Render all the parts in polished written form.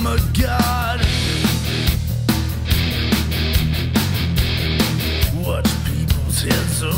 a god. Watch people's heads roll.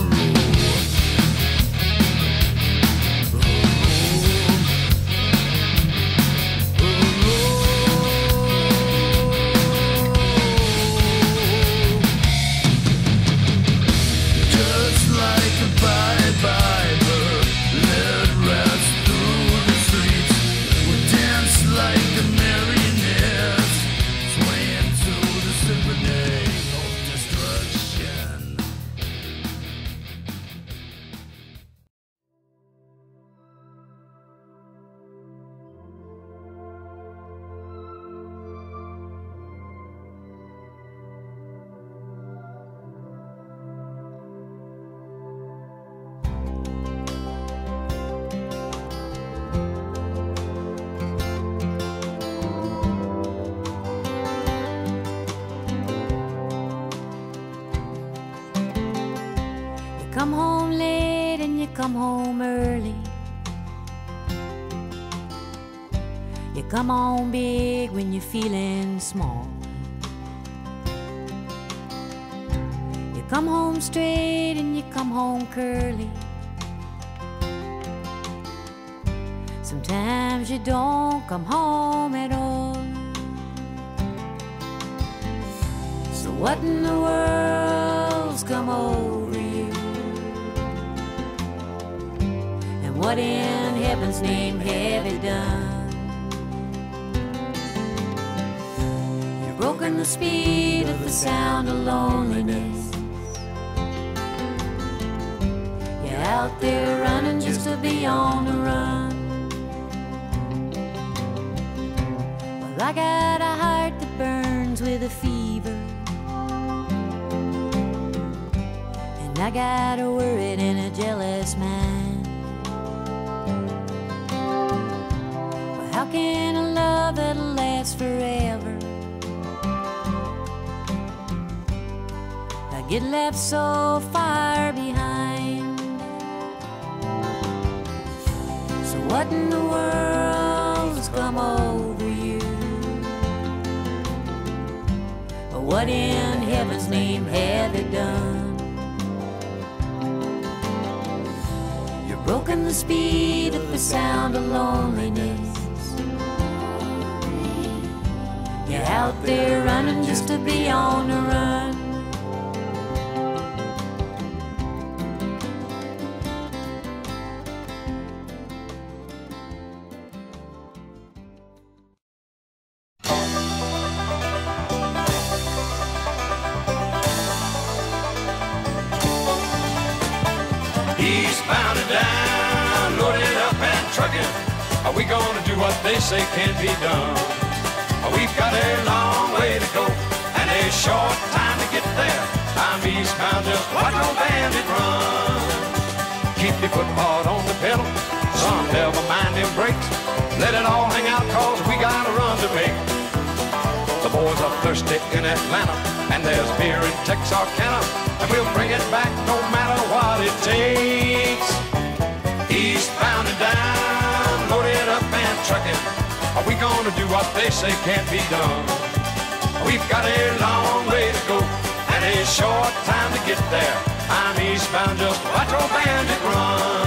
Come home late and you come home early. You come home big when you're feeling small. You come home straight and you come home curly. Sometimes you don't come home at all. So what in the world's come over you? What in heaven's name have you done? You've broken the speed of the sound of loneliness. You're out there running just to be on the run. Well, I got a heart that burns with a fever, and I got a worried and a jealous mind. How can a love that'll last forever I get left so far behind? So what in the world's come over you? Or what in heaven's name have you done? You've broken the speed of the sound of loneliness. You're out there running just to be on the run. Eastbound and down, loaded up and trucking. Are we gonna do what they say can't be done? We've got a long way to go and a short time to get there. I'm eastbound, just watch no bandit run. Keep your foot hard on the pedal, son, never mind them brakes. Let it all hang out, cause we got a run to make. The boys are thirsty in Atlanta, and there's beer in Texarkana, and we'll bring it back no matter what it takes. Eastbound and down, loaded up and trucking. Are we gonna do what they say can't be done? We've got a long way to go and a short time to get there. I'm eastbound, just watch old bandit run.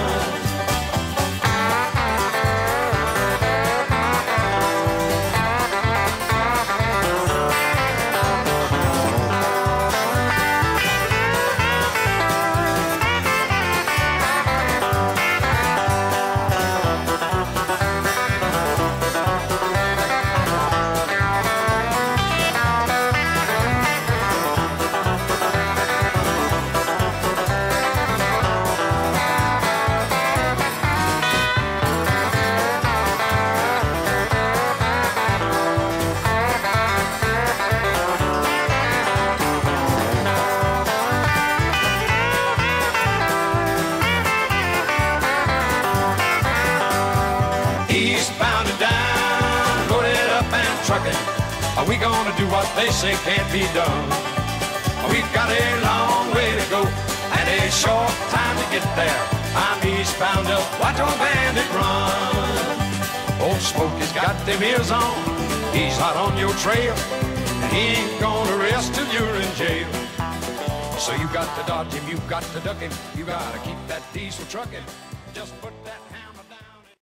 Eastbound and down, loaded up and trucking. Are we gonna do what they say can't be done? We've got a long way to go and a short time to get there. I'm eastbound, just watch old bandit run. Old Smokey's got got them ears on, he's hot on your trail, and he ain't gonna rest till you're in jail. So you got to dodge him, you got to duck him, you gotta keep that diesel trucking. Just put that hound